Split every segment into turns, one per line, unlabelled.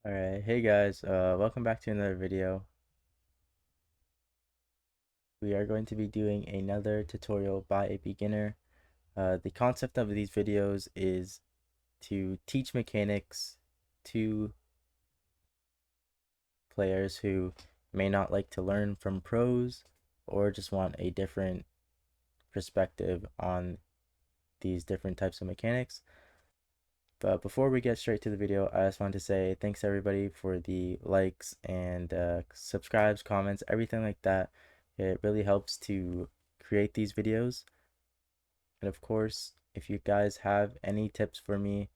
Alright, hey guys, welcome back to another video. We are going to be doing another tutorial by a beginner. The concept of these videos is to teach mechanics to players who may not like to learn from pros or just want a different perspective on these different types of mechanics. But before we get straight to the video, I just wanted to say thanks everybody for the likes and subscribes, comments, everything like that. It really helps to create these videos. And of course, if you guys have any tips for me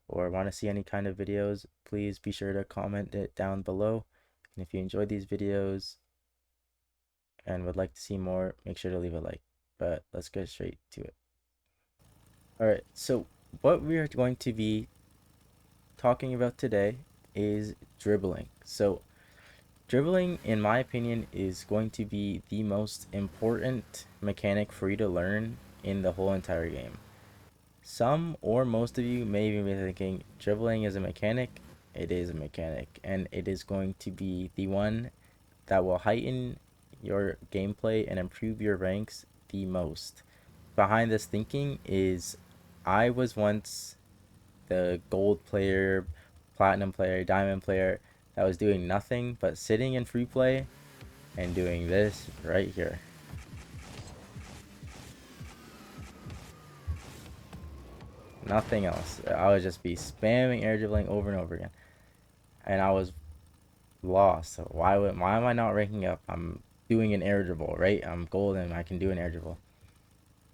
or want to see any kind of videos, please be sure to comment it down below. And if you enjoyed these videos and would like to see more, make sure to leave a like. But let's get straight to it. Alright, so what we are going to be talking about today is dribbling. So dribbling, in my opinion, is going to be the most important mechanic for you to learn in the whole entire game. Some or most of you may even be thinking dribbling is a mechanic. It is a mechanic, and it is going to be the one that will heighten your gameplay and improve your ranks the most. Behind this thinking is I was once the gold player, platinum player, diamond player that was doing nothing but sitting in free play and doing this right here. Nothing else. I would just be spamming air dribbling over and over again. And I was lost. Why am I not ranking up? I'm doing an air dribble, right? I'm golden. I can do an air dribble.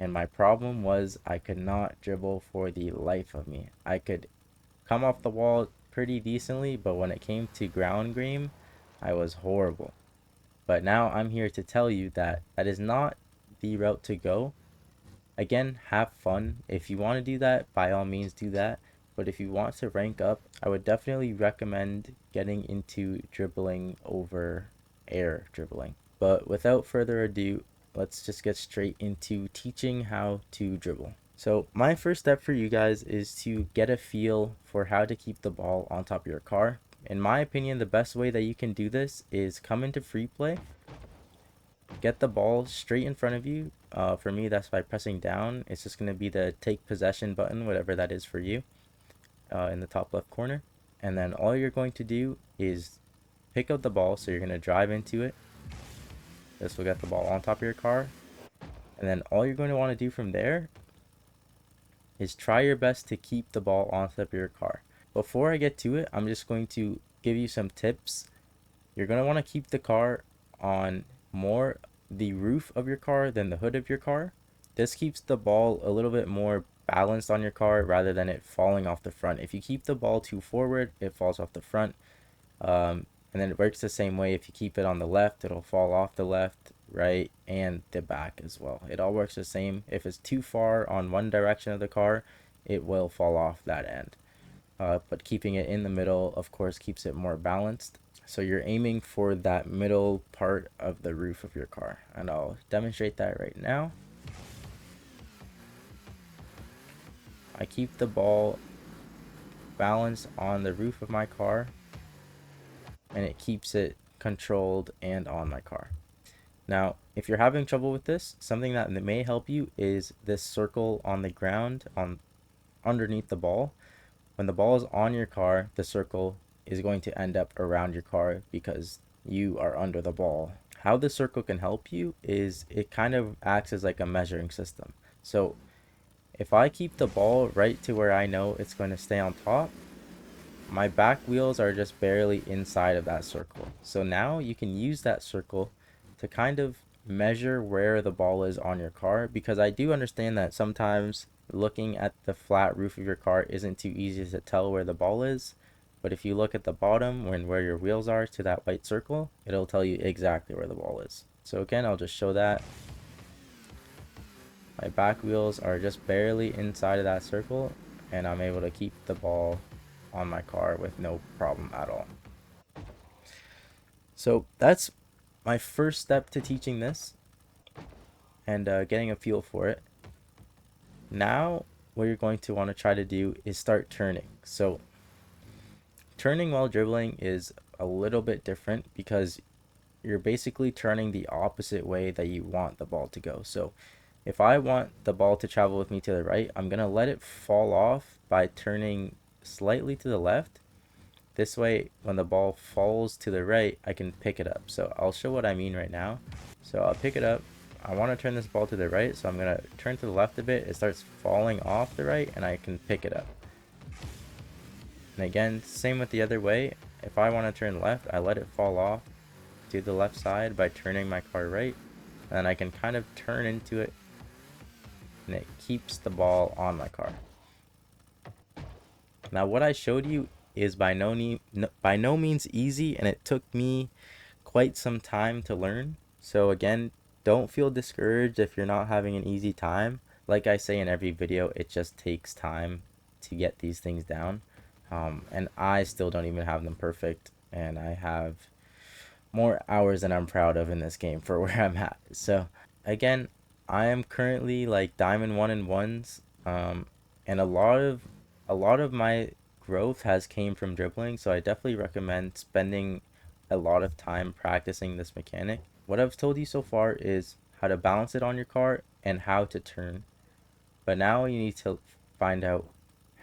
And my problem was I could not dribble for the life of me. I could come off the wall pretty decently, but when it came to ground game, I was horrible. But now I'm here to tell you that that is not the route to go. Again, have fun. If you want to do that, by all means do that. But if you want to rank up, I would definitely recommend getting into dribbling over air dribbling. But without further ado, let's just get straight into teaching how to dribble. So my first step for you guys is to get a feel for how to keep the ball on top of your car. In my opinion, the best way that you can do this is come into free play, get the ball straight in front of you. For me, that's by pressing down. It's just going to be the take possession button, whatever that is for you, in the top left corner. And then all you're going to do is pick up the ball. So you're going to drive into it. This will get the ball on top of your car. And then all you're going to want to do from there is try your best to keep the ball on top of your car. Before I get to it, I'm just going to give you some tips. You're going to want to keep the car on more the roof of your car than the hood of your car. This keeps the ball a little bit more balanced on your car rather than it falling off the front. If you keep the ball too forward, it falls off the front. And then it works the same way. If you keep it on the left, it'll fall off the left, right, and the back as well. It all works the same. If it's too far on one direction of the car, it will fall off that end. But keeping it in the middle, of course, keeps it more balanced. So you're aiming for that middle part of the roof of your car. And I'll demonstrate that right now. I keep the ball balanced on the roof of my car, and it keeps it controlled and on my car. Now, if you're having trouble with this, something that may help you is this circle on the ground underneath the ball. When the ball is on your car, the circle is going to end up around your car because you are under the ball. How the circle can help you is it kind of acts as like a measuring system. So if I keep the ball right to where I know it's going to stay on top, my back wheels are just barely inside of that circle. So now you can use that circle to kind of measure where the ball is on your car, because I do understand that sometimes looking at the flat roof of your car isn't too easy to tell where the ball is. But if you look at the bottom when where your wheels are to that white circle, it'll tell you exactly where the ball is. So again, I'll just show that. My back wheels are just barely inside of that circle, and I'm able to keep the ball on my car with no problem at all. So that's my first step to teaching this and getting a feel for it. Now what you're going to want to try to do is start turning. So turning while dribbling is a little bit different because you're basically turning the opposite way that you want the ball to go. So if I want the ball to travel with me to the right, I'm going to let it fall off by turning slightly to the left. This way, when the ball falls to the right, I can pick it up. So I'll show what I mean right now. So I'll pick it up. I want to turn this ball to the right, so I'm going to turn to the left a bit. It starts falling off the right, and I can pick it up. And again, same with the other way. If I want to turn left, I let it fall off to the left side by turning my car right. And I can kind of turn into it, and it keeps the ball on my car. Now, what I showed you is by no means easy, and it took me quite some time to learn. So again, don't feel discouraged if you're not having an easy time. Like I say in every video, it just takes time to get these things down. And I still don't even have them perfect, and I have more hours than I'm proud of in this game for where I'm at. So again, I am currently like Diamond 1 and 1s, and a lot of my growth has came from dribbling, so I definitely recommend spending a lot of time practicing this mechanic. What I've told you so far is how to balance it on your car and how to turn, but now you need to find out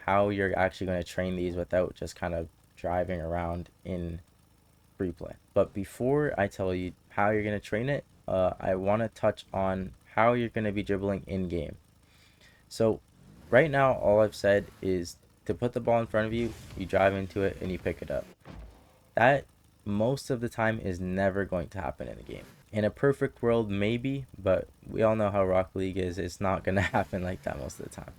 how you're actually going to train these without just kind of driving around in free play. But before I tell you how you're going to train it, I want to touch on how you're going to be dribbling in game. So right now, all I've said is to put the ball in front of you, you drive into it, and you pick it up. That most of the time is never going to happen in a game. In a perfect world, maybe, but we all know how Rocket League is. It's not going to happen like that most of the time.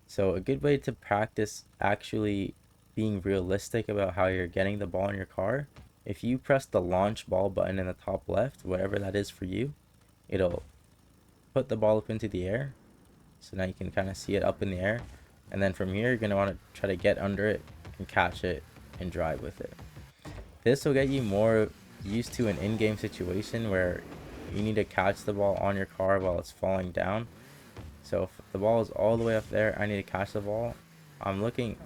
So a good way to practice actually being realistic about how you're getting the ball in your car, if you press the launch ball button in the top left, whatever that is for you, it'll put the ball up into the air. So now you can kind of see it up in the air. And then from here, you're going to want to try to get under it and catch it and drive with it. This will get you more used to an in-game situation where you need to catch the ball on your car while it's falling down. So if the ball is all the way up there, I need to catch the ball. I'm looking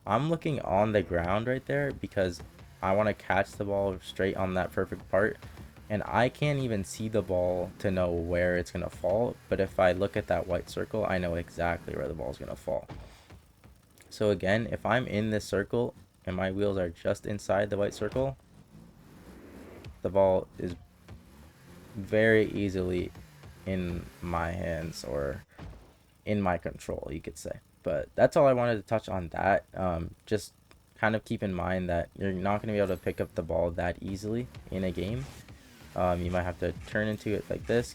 on the ground right there because I want to catch the ball straight on that perfect part. And I can't even see the ball to know where it's going to fall. But if I look at that white circle, I know exactly where the ball is going to fall. So again, if I'm in this circle and my wheels are just inside the white circle, the ball is very easily in my hands or in my control, you could say. But that's all I wanted to touch on that. Just kind of keep in mind that you're not going to be able to pick up the ball that easily in a game. You might have to turn into it like this.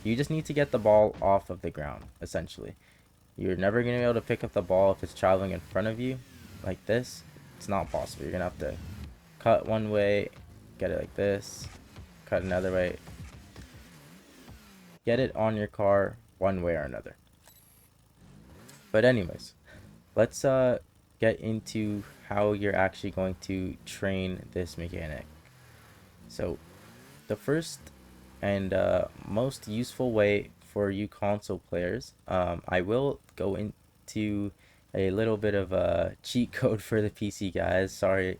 You just need to get the ball off of the ground, essentially. You're never going to be able to pick up the ball if it's traveling in front of you like this. It's not possible. You're going to have to cut one way, get it like this, cut another way. Get it on your car one way or another. But anyways, let's get into how you're actually going to train this mechanic. So the first and most useful way for you console players, I will go into a little bit of a cheat code for the PC guys. Sorry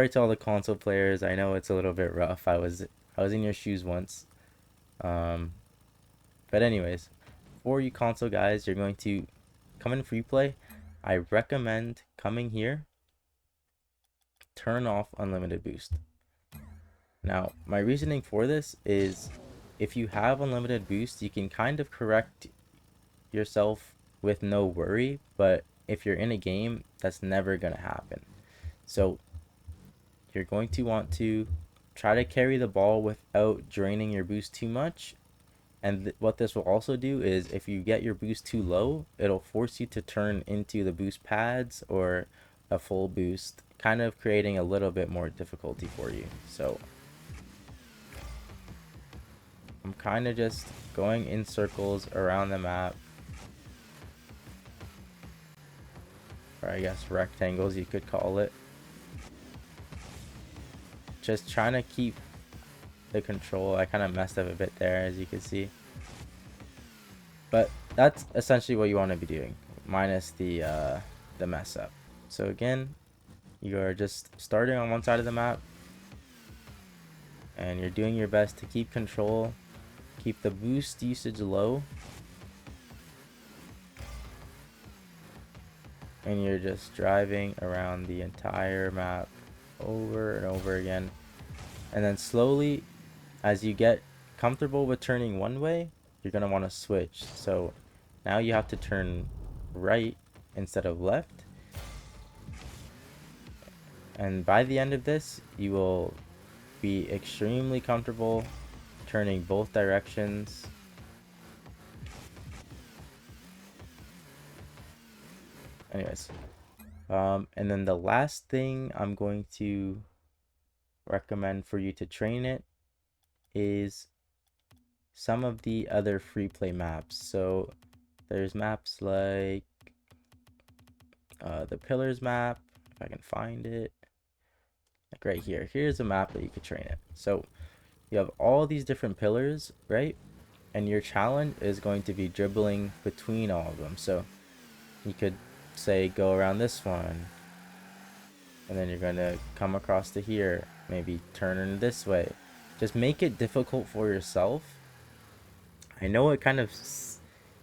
to all the console players. I know it's a little bit rough. I was in your shoes once. But anyways, for you console guys, you're going to come in free play. I recommend coming here, turn off unlimited boost. Now, my reasoning for this is if you have unlimited boost, you can kind of correct yourself with no worry, but if you're in a game, that's never going to happen. So you're going to want to try to carry the ball without draining your boost too much. And what this will also do is if you get your boost too low, it'll force you to turn into the boost pads or a full boost, kind of creating a little bit more difficulty for you. So I'm kind of just going in circles around the map, or I guess rectangles you could call it. Just trying to keep the control. I kind of messed up a bit there, as you can see, but that's essentially what you want to be doing, minus the mess up. So again, you are just starting on one side of the map, and you're doing your best to keep control, keep the boost usage low, and you're just driving around the entire map over and over again. And then slowly, as you get comfortable with turning one way, you're going to want to switch. So now you have to turn right instead of left. And by the end of this, you will be extremely comfortable turning both directions. Anyways, and then the last thing I'm going to recommend for you to train it is some of the other free play maps. So there's maps like the Pillars map, if I can find it, like right here. Here's a map that you could train it. So you have all these different pillars, right? And your challenge is going to be dribbling between all of them. So you could say go around this one, and then you're going to come across to here, maybe turn in this way. Just make it difficult for yourself. I know it kind of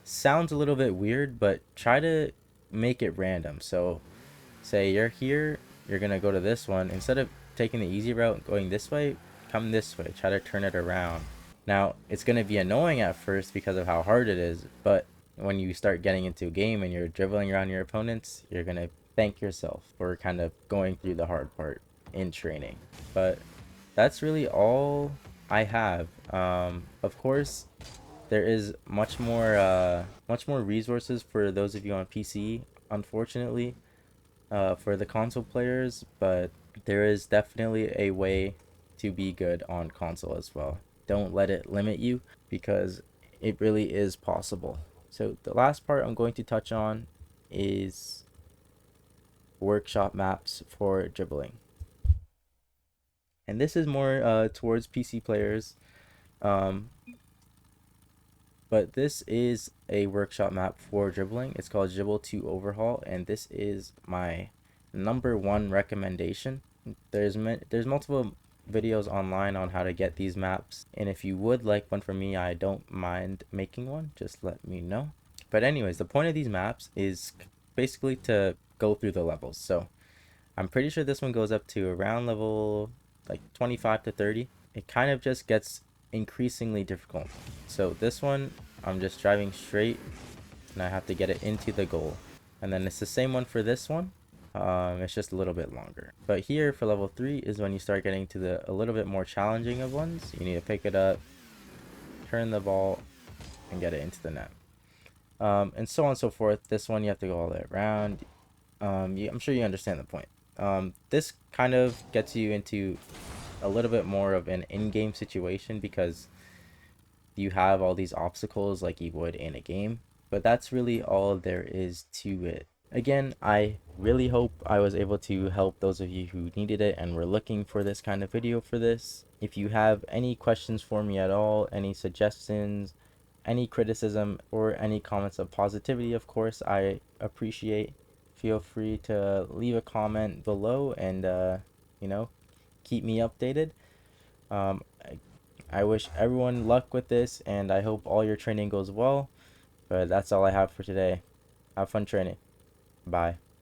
sounds a little bit weird, but try to make it random. So say you're here, you're going to go to this one. Instead of taking the easy route going this way, come this way. Try to turn it around. Now, it's going to be annoying at first because of how hard it is, but when you start getting into a game and you're dribbling around your opponents, you're going to thank yourself for kind of going through the hard part in training. But that's really all I have. Of course, there is much more resources for those of you on PC, unfortunately, for the console players, but there is definitely a way to be good on console as well. Don't let it limit you, because it really is possible. So the last part I'm going to touch on is workshop maps for dribbling. And this is more towards PC players. But this is a workshop map for dribbling. It's called Dribble 2 Overhaul, and this is my #1 recommendation. There's multiple videos online on how to get these maps, and if you would like one from me, I don't mind making one. Just let me know. But anyways, the point of these maps is basically to go through the levels. So I'm pretty sure this one goes up to around level like 25 to 30. It kind of just gets increasingly difficult. So this one, I'm just driving straight, and I have to get it into the goal. And then it's the same one for this one. It's just a little bit longer. But here for level 3 is when you start getting to a little bit more challenging of ones. You need to pick it up, turn the ball, and get it into the net. And so on and so forth. This one you have to go all the way around. I'm sure you understand the point. This kind of gets you into a little bit more of an in-game situation because you have all these obstacles like you would in a game, but that's really all there is to it. Again, I really hope I was able to help those of you who needed it and were looking for this kind of video for this. If you have any questions for me at all, any suggestions, any criticism, or any comments of positivity, of course, I appreciate. Feel free to leave a comment below and, keep me updated. I wish everyone luck with this, and I hope all your training goes well. But that's all I have for today. Have fun training. Bye.